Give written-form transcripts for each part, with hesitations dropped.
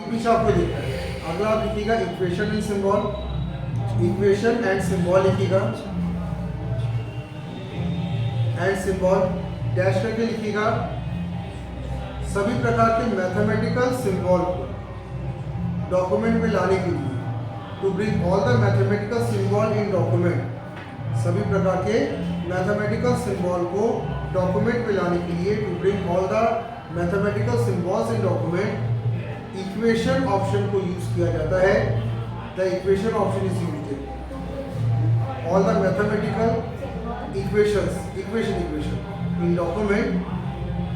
पीछे आपको देखना है। अगला आप लिखिएगा equation and symbol, equation and symbol लिखिएगा, एंड सिंबल डैश करके लिखिएगा सभी प्रकार के मैथमेटिकल सिंबल को डॉक्यूमेंट में लाने के लिए, to bring all the mathematical symbol in document, सभी प्रकार के मैथमेटिकल सिंबल को डॉक्यूमेंट में लाने के लिए, to bring all the mathematical symbols in document, equation option को यूज किया जाता है। The equation option is used all the mathematical equation in document,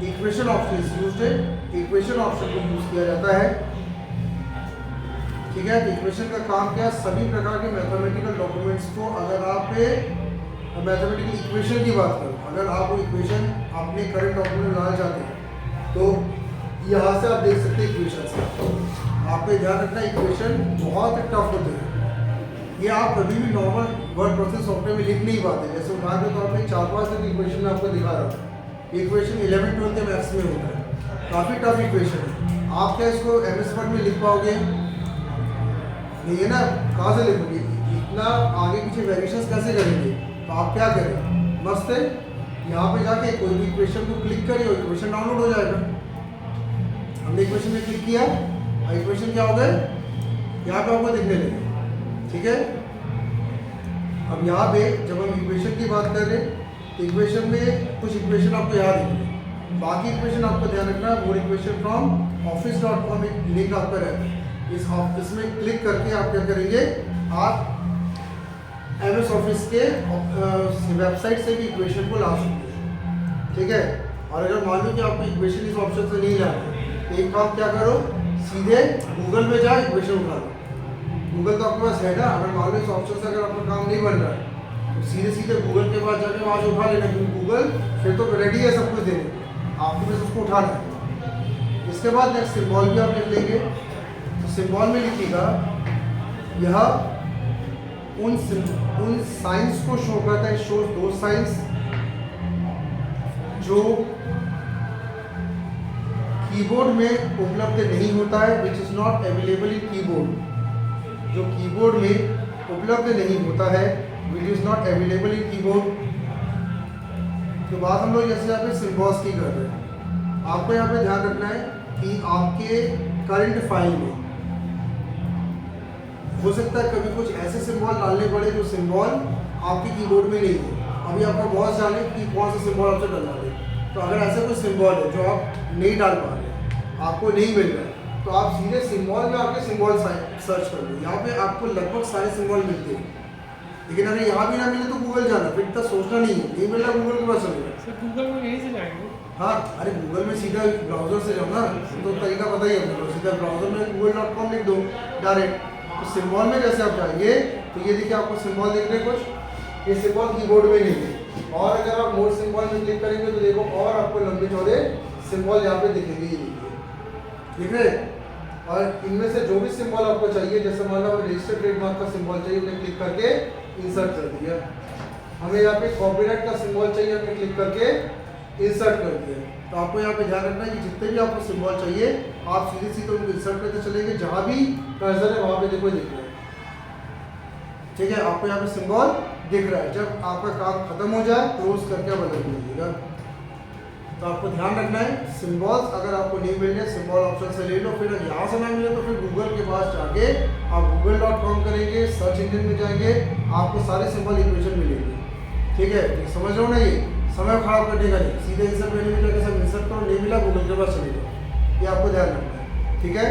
equation option is used, equation option को यूज किया जाता है। ठीक है, तो इक्वेशन का काम क्या है, सभी प्रकार के मैथमेटिकल डॉक्यूमेंट्स को, अगर आप मैथमेटिकल इक्वेशन की बात करो, अगर आप वो इक्वेशन अपने करंट डॉक्यूमेंट में लाना चाहते हैं तो यहाँ से आप देख सकते हैं इक्वेशन से। आपको ध्यान रखना इक्वेशन बहुत टफ होते हैं, ये आप कभी भी नॉर्मल वर्ड प्रोसेस सॉफ्टवेयर में लिख नहीं पाते। जैसे उदाहरण के तौर पर 4-5 दिन इक्वेशन में आपको दिखा रहा हूँ, इक्वेशन 11-12 के मैथ्स में होता है, काफ़ी टफ इक्वेशन है। आप क्या इसको MS वर्ड में लिख पाओगे? नहीं है ना, कहाँ से लिखोगे? इतना आगे पीछे वेरिएशंस कैसे करेंगे? तो आप क्या करें, मस्त है, यहाँ पे जाके कोई भी इक्वेशन को क्लिक करिए और इक्वेशन डाउनलोड हो जाएगा। हमने इक्वेशन में क्लिक किया और इक्वेशन क्या हो गए, यहाँ पे आपको दिखने लगे। ठीक है, अब यहाँ पे जब हम इक्वेशन की बात कर रहे हैं तो इक्वेशन में कुछ इक्वेशन आपको यहाँ दिखेंगे, बाकी इक्वेशन आपको ध्यान रखना है। मोर इक्वेशन फ्रॉम office.com एक लिंक आपका रहता है, इसमें क्लिक करके आप क्या करेंगे, आप MS ऑफिस के वेबसाइट से भी इक्वेशन को ला सकते हैं। ठीक है, और अगर मान लो कि आपको इक्वेशन इस ऑप्शन से नहीं लाना तो एक काम क्या करो, सीधे गूगल में जाओ, इक्वेशन उठा लो। गूगल तो आपके पास है ना, अगर मान लो इस ऑप्शन से अगर आपका काम नहीं बन रहा है तो सीधे गूगल के पास जाके वहाँ से उठा लेना, क्योंकि गूगल फिर तो रेडी है सब कुछ देने, आपको बस उसको उठाना है। इसके बाद नेक्स्ट सिंबल भी आप लिख लेंगे, तो सिंबल में लिखिएगा यह उन साइंस को शो करता है, शो दो साइंस जो कीबोर्ड में उपलब्ध नहीं होता है, which is not available in keyboard, जो कीबोर्ड में उपलब्ध नहीं होता है, which is not available in keyboard. तो बात हम लोग जैसे यहाँ पे सिंबल्स की कर रहे हैं, आपको यहाँ पे ध्यान रखना है कि आपके करंट फाइल में हो सकता है कभी कुछ ऐसे सिंबल डालने पड़े जो सिंबल आपके कीबोर्ड में नहीं है। अभी आपका बॉस जाने कि कौन सा सिंबल आपसे डलवा दे, तो अगर ऐसा कोई सिंबल है जो आप नहीं डाल पा रहे, आपको नहीं मिल रहा है, तो आप सीधे सिंबल में आके सिंबल सर्च कर लो। यहाँ पे आपको लगभग सारे सिंबल मिलते हैं, लेकिन अगर यहाँ भी ना मिले तो गूगल जाना, फिर इतना सोचना नहीं है, नहीं मिल रहा गूगल के पास चलेगा। गूगल में यहीं से जाएंगे। हाँ, अरे गूगल में सीधा ब्राउजर से जाओ ना, तो तरीका पता ही है आपको, सीधा ब्राउजर में google.com लिख दो डायरेक्ट। तो सिंबल में जैसे आप जाएंगे तो ये देखिए आपको सिंबल दिख रहे कुछ, ये सिंबल कीबोर्ड में नहीं है। और अगर आप मोर सिंबल में क्लिक करेंगे तो देखो और आपको लंबे चौड़े सिंबल यहाँ पे दिखेंगे, ये दिख रहे। और इनमें से जो भी सिंबल आपको चाहिए, जैसे मान लो रजिस्टर्ड ट्रेडमार्क का सिंबल चाहिए, उन्हें क्लिक करके इंसर्ट कर दिया। हमें यहाँ पे कॉपीराइट का सिंबल चाहिए, हमने क्लिक करके इंसर्ट कर दिया। तो आपको यहाँ पे ध्यान रखना है कि जितने भी आपको सिंबल चाहिए आप सीधे सीधे उनको इंसर्ट करते चलेंगे, जहाँ भी कर्सर है वहाँ पे देखो दिख रहा है। ठीक है, आपको यहाँ पे सिंबल दिख रहा है। जब आपका काम खत्म हो जाए क्लोज करके बदल दीजिएगा। तो आपको ध्यान रखना है, सिंबल्स अगर आपको नहीं मिल रहे सिंबल ऑप्शन से ले लो, फिर यहाँ से ना मिले तो फिर गूगल के पास जाके आप google.com करेंगे, सर्च इंजन में जाएंगे, आपको सारे सिंबल इक्वेशन मिलेंगे। ठीक है, तो समझ लो ना, ये समय खराब करने का नहीं, सीधे इंसर्ट मेन्यू में जाकर सब इंसर्ट करो, नहीं मिला गूगल के पास चले जाओ, ये आपको ध्यान रखना है। ठीक है।